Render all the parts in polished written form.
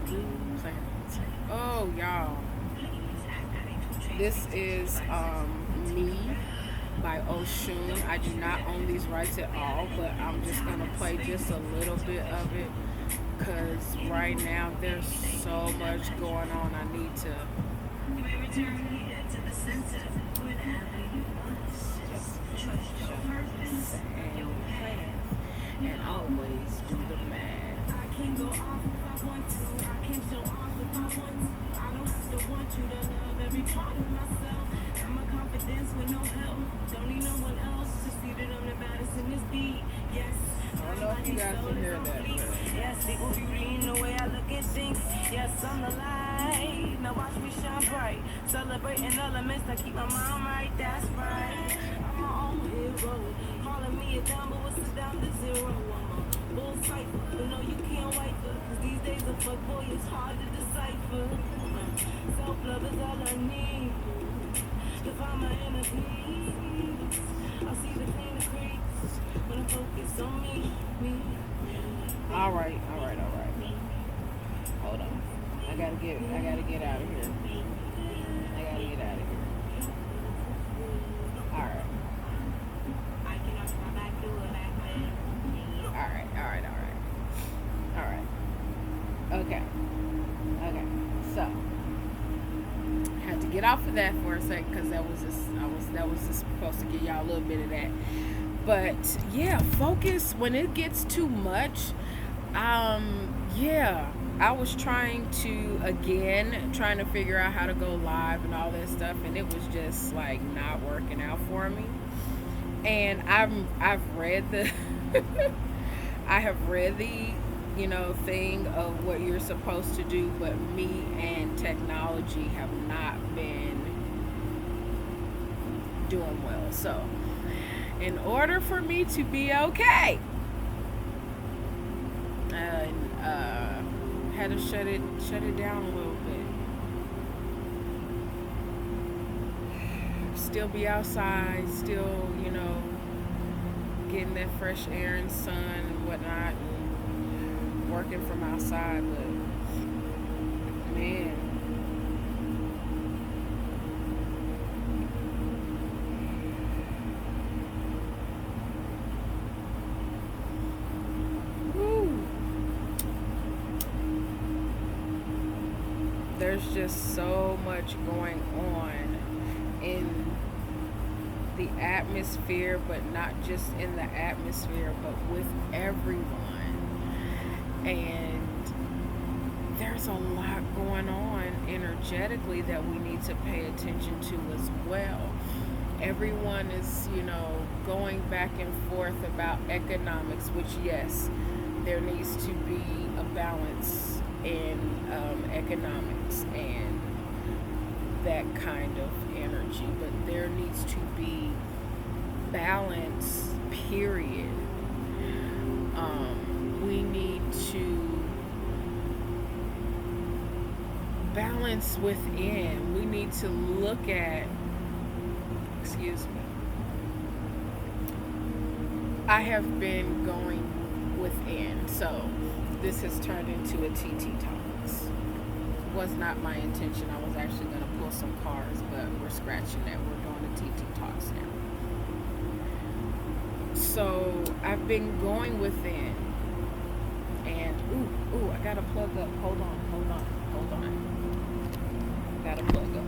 Blue Planet. Oh, y'all. This is Me by Oshun. I do not own these rights at all, but I'm just going to play just a little bit of it because right now there's so much going on. I need to and always do the math. I can go off if I want to. I can show off if I want to. I don't have to want you to love every part of myself. And my confidence with no help. Don't need no one else. Just seated on the baddest in this beat. Yes. I don't know if you guys can hear that. Yes, equal beauty in the way I look at things. Yes, I'm the light. Now watch me shine bright. Celebrating elements that keep my mind right. That's right. I'm my own hero. Calling me a number, what's it down to zero? I'm a bull cipher, but no, you can't wipe her. Cause these days a fuck boy is hard to decipher. Self-love is all I need to find my inner peace. I see the pain that creeps when I focus on me. Alright. Hold on. I gotta get out of here. I gotta get out of here. Alright. Alright. Okay. So had to get off of that for a second because that was just supposed to give y'all a little bit of that. But yeah, focus when it gets too much. Yeah, I was trying to figure out how to go live and all that stuff, and it was just like not working out for me. And I've read the I have read the thing of what you're supposed to do, but me and technology have not been doing well. So in order for me to be okay, had to shut it down a little bit. Still be outside, still getting that fresh air and sun and whatnot, and working from outside. But man, there's just so much going on in the atmosphere, but not just in the atmosphere, but with everyone. And there's a lot going on energetically that we need to pay attention to as well. Everyone is, going back and forth about economics, which, yes, there needs to be a balance in economics and that kind of energy, but there needs to be balance, period. We need to balance within. We need to look at, excuse me, I have been going within, so this has turned into a TT Talks. Was not my intention. I was actually going to pull some cards, but we're scratching that. We're doing a TT Talks now. So I've been going within, and I gotta plug up. Hold on. Gotta plug up.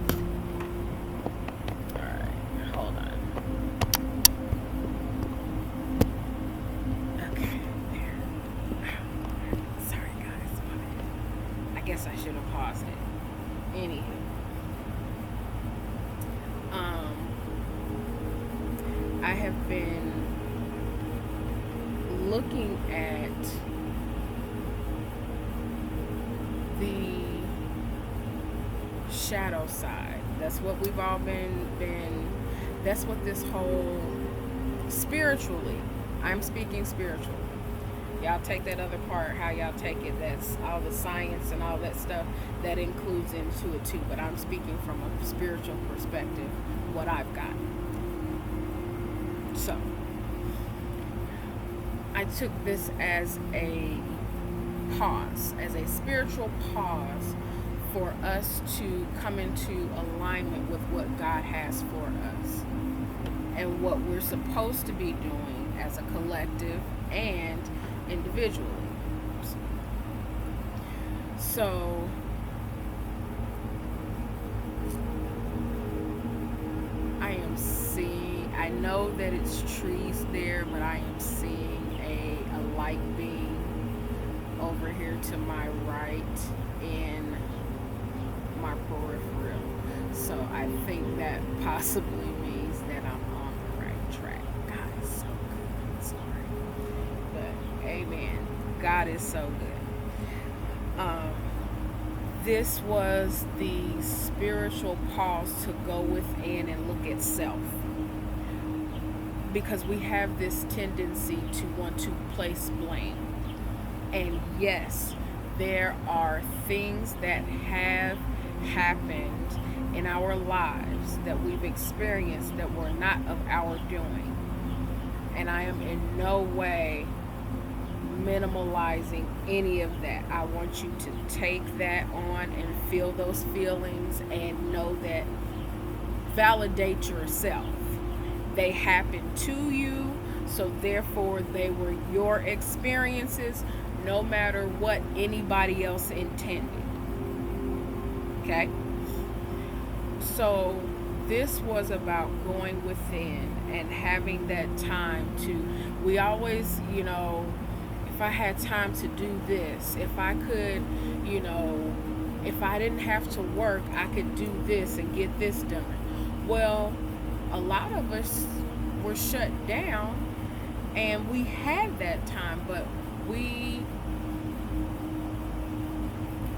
All right, hold on. Okay, there. Sorry guys, I guess I should have paused it. Anywho, I have been looking at the shadow side. That's what we've all been that's what this whole spiritually, I'm speaking spiritually. Y'all take that other part how y'all take it. That's all the science and all that stuff that includes into it too, but I'm speaking from a spiritual perspective, what I've got. So I took this as a pause, as a spiritual pause for us to come into alignment with what God has for us and what we're supposed to be doing as a collective and individually. So I know that it's trees there, but I am seeing a light beam over here to my right in my peripheral. So I think that possibly means that I'm on the right track. God is so good. I'm sorry. But amen. God is so good. This was the spiritual pause to go within and look at self. Because we have this tendency to want to place blame. And yes, there are things that have happened in our lives that we've experienced that were not of our doing. And I am in no way minimalizing any of that. I want you to take that on and feel those feelings and know that, validate yourself. They happened to you, so therefore they were your experiences, no matter what anybody else intended. Okay? So this was about going within and having that time to, we always, if I had time to do this, if I could, if I didn't have to work, I could do this and get this done. Well, a lot of us were shut down and we had that time, but we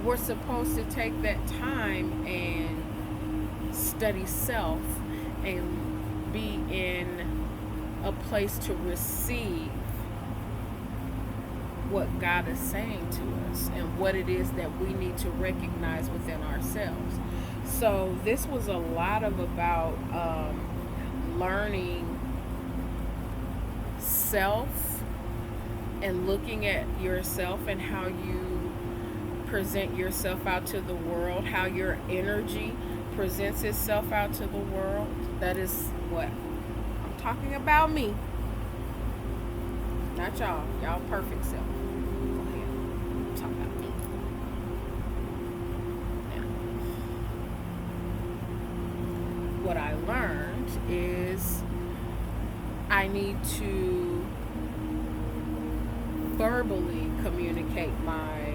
were supposed to take that time and study self and be in a place to receive what God is saying to us and what it is that we need to recognize within ourselves. So this was a lot of about learning self and looking at yourself and how you present yourself out to the world, how your energy presents itself out to the world. That is what I'm talking about, me, not y'all perfect self. Go ahead, I'm talking about me. Yeah. What I learned is I need to verbally communicate my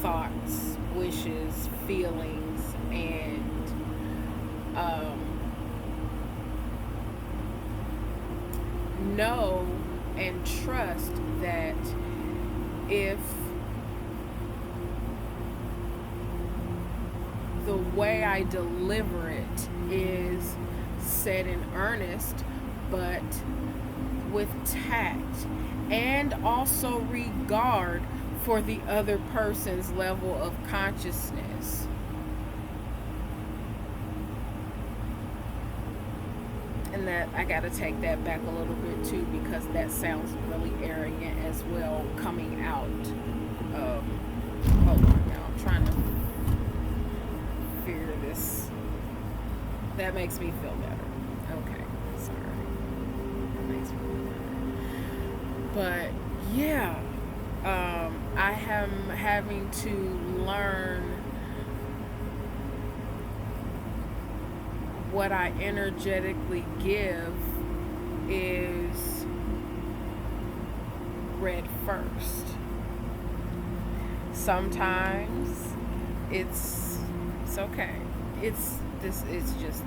thoughts, wishes, feelings, and know and trust that if the way I deliver it is said in earnest, but with tact and also regard for the other person's level of consciousness. And that I got to take that back a little bit too, because that sounds really arrogant as well, coming out of, hold on now, I'm trying to figure this. That makes me feel better. Okay, sorry. That makes me feel better. But yeah, I am having to learn what I energetically give is read first. Sometimes it's okay. It's just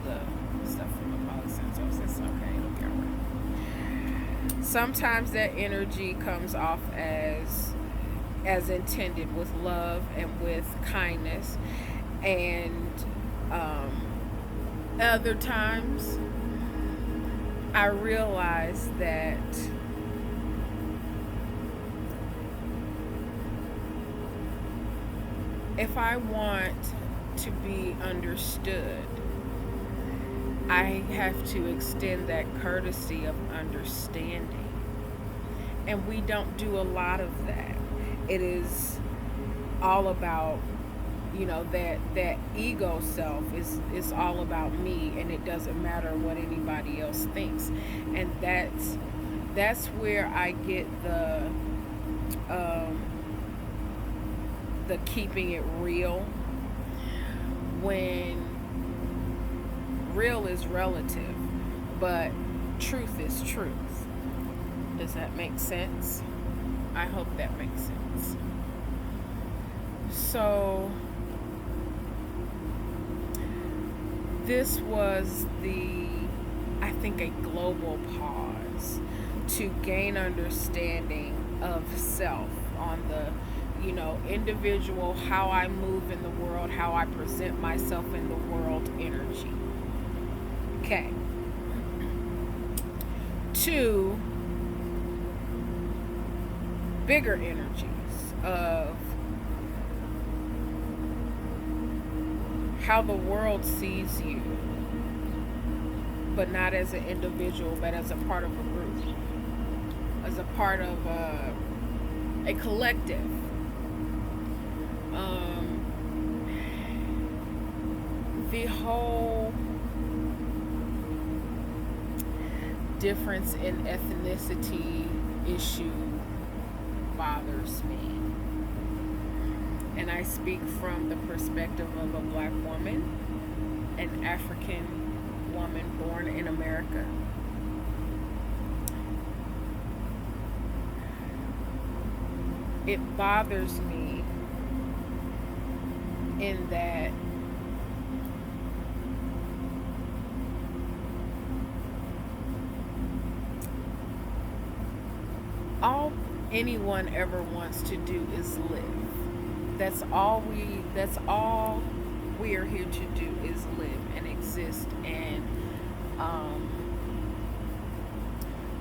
the stuff from the polysensos. It's okay. It'll get right. Sometimes that energy comes off as intended, with love and with kindness, and other times I realize that if I want to be understood, I have to extend that courtesy of understanding. And we don't do a lot of that. It is all about, that ego self is all about me, and it doesn't matter what anybody else thinks. And that's where I get um, the keeping it real, when real is relative, but truth is truth. Does that make sense? I hope that makes sense. So, this was I think, a global pause to gain understanding of self on the, individual, how I move in the world, how I present myself in the world energy. Okay. 2, bigger energies of how the world sees you, but not as an individual, but as a part of a group, as a part of a collective. The whole difference in ethnicity issue bothers me. And I speak from the perspective of a black woman, an African woman born in America. It bothers me in that all anyone ever wants to do is live. That's all we are here to do, is live and exist, and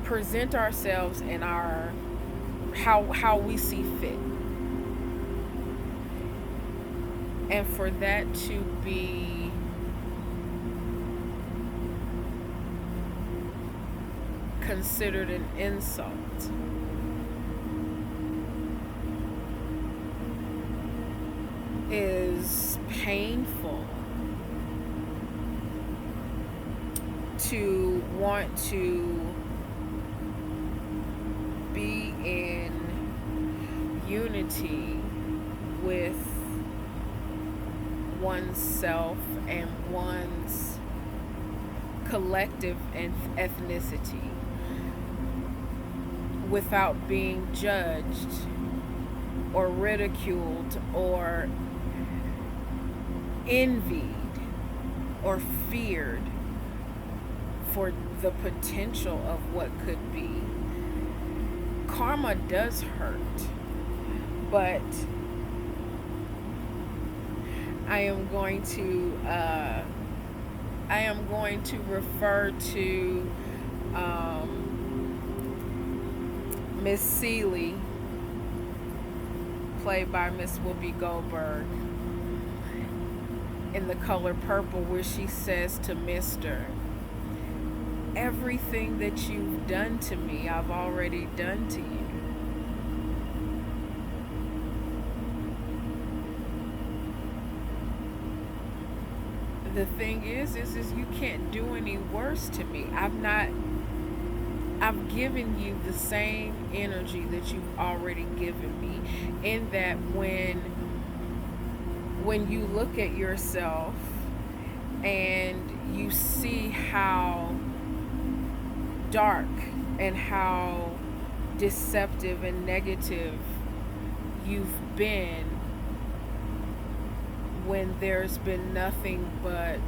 present ourselves in our how we see fit. And for that to be considered an insult is painful. To want to be in unity with oneself and one's collective and ethnicity without being judged or ridiculed or envied or feared for the potential of what could be. Karma does hurt, but I am going to refer to Miss Seeley, played by Miss Whoopi Goldberg, in The Color Purple, where she says to Mr., everything that you've done to me, I've already done to you. The thing is you can't do any worse to me. I've given you the same energy that you've already given me. In that when you look at yourself and you see how dark and how deceptive and negative you've been, when there's been nothing but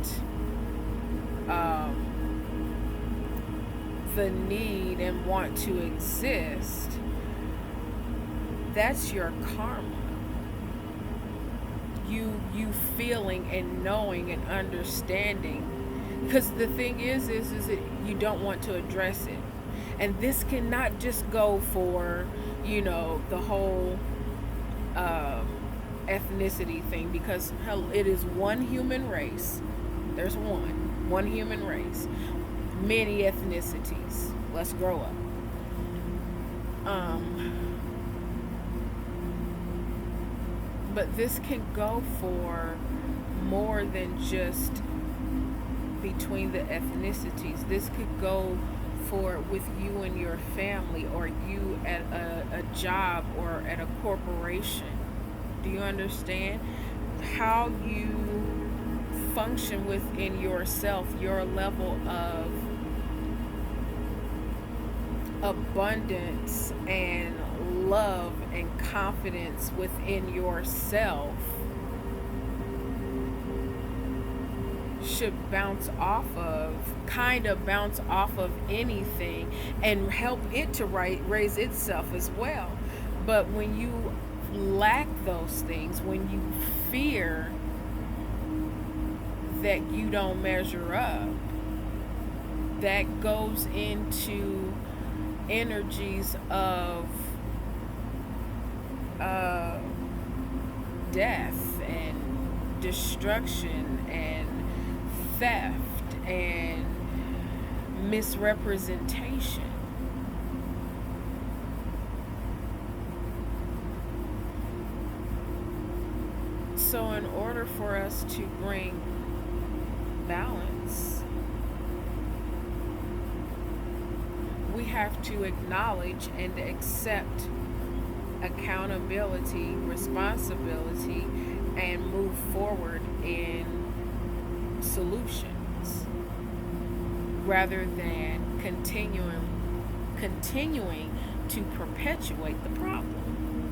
the need and want to exist, that's your karma. You feeling and knowing and understanding, because the thing is that you don't want to address it. And this cannot just go for the whole ethnicity thing, because hell, it is one human race. There's one human race, many ethnicities. Let's grow up. But this can go for more than just between the ethnicities. This could go for with you and your family, or you at a job, or at a corporation. Do you understand how you function within yourself, your level of abundance and love and confidence within yourself should kind of bounce off of anything and help it to raise itself as well. But when you lack those things, when you fear that you don't measure up, that goes into energies of death and destruction and theft and misrepresentation. So in order for us to bring balance, we have to acknowledge and accept accountability, responsibility, and move forward in solutions rather than continuing to perpetuate the problem.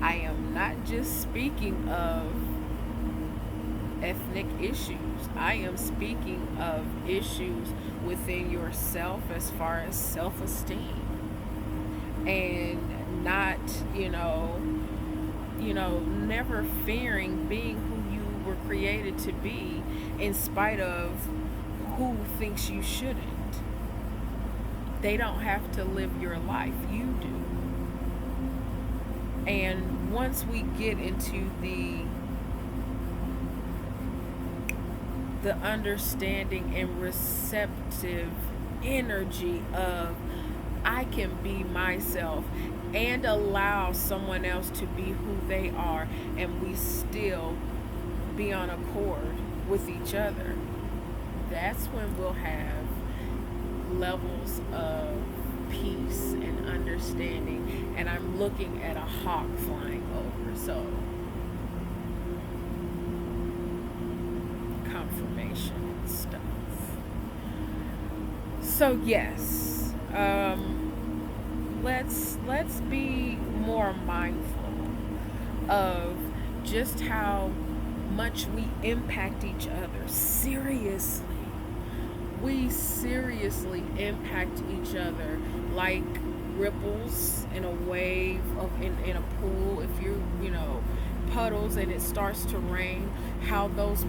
I am not just speaking of ethnic issues. I am speaking of issues within yourself as far as self-esteem, and not, never fearing being who you were created to be in spite of who thinks you shouldn't. They don't have to live your life, you do. And once we get into the understanding and receptive energy of I can be myself and allow someone else to be who they are, and we still be on accord with each other, that's when we'll have levels of peace and understanding. And I'm looking at a hawk flying over, so confirmation and stuff. So yes, let's be more mindful of just how much we impact each other. Seriously, we seriously impact each other like ripples in a wave in a pool. If you puddles and it starts to rain, how those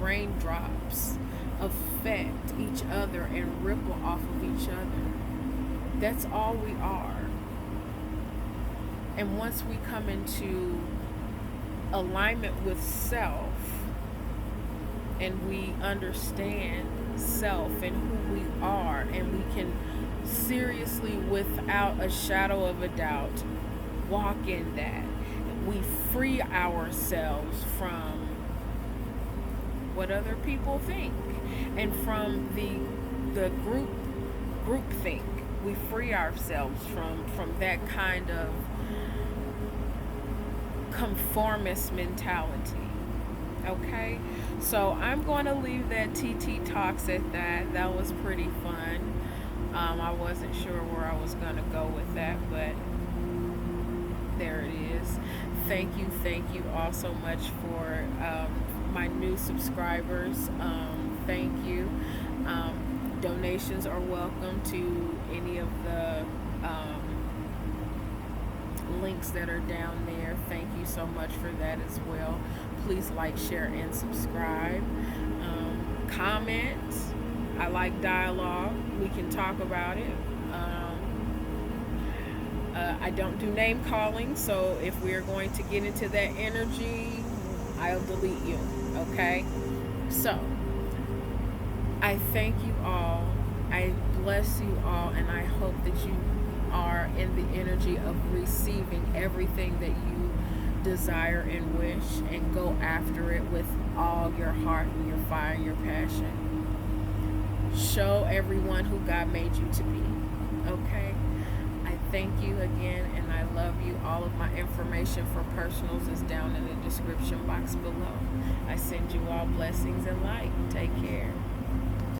raindrops affect each other and ripple off of each other. That's all we are. And once we come into alignment with self, and we understand self and who we are, and we can seriously, without a shadow of a doubt, walk in that, we free ourselves from what other people think, and from the group think. We free ourselves from that kind of conformist mentality. Okay, so I'm going to leave that TT Talks at that. That was pretty fun. I wasn't sure where I was going to go with that, but there it is. Thank you all so much for my new subscribers. Thank you. Donations are welcome to any of the links that are down there. Thank you so much for that as well. Please like, share, and subscribe. Comment. I like dialogue. We can talk about it. I don't do name calling, so if we're going to get into that energy, I'll delete you. Okay? So, I thank you all. I bless you all, and I hope that you are in the energy of receiving everything that you desire and wish, and go after it with all your heart and your fire and your passion. Show everyone who God made you to be. Okay? I thank you again, and I love you. All of my information for personals is down in the description box below. I send you all blessings and light. Take care.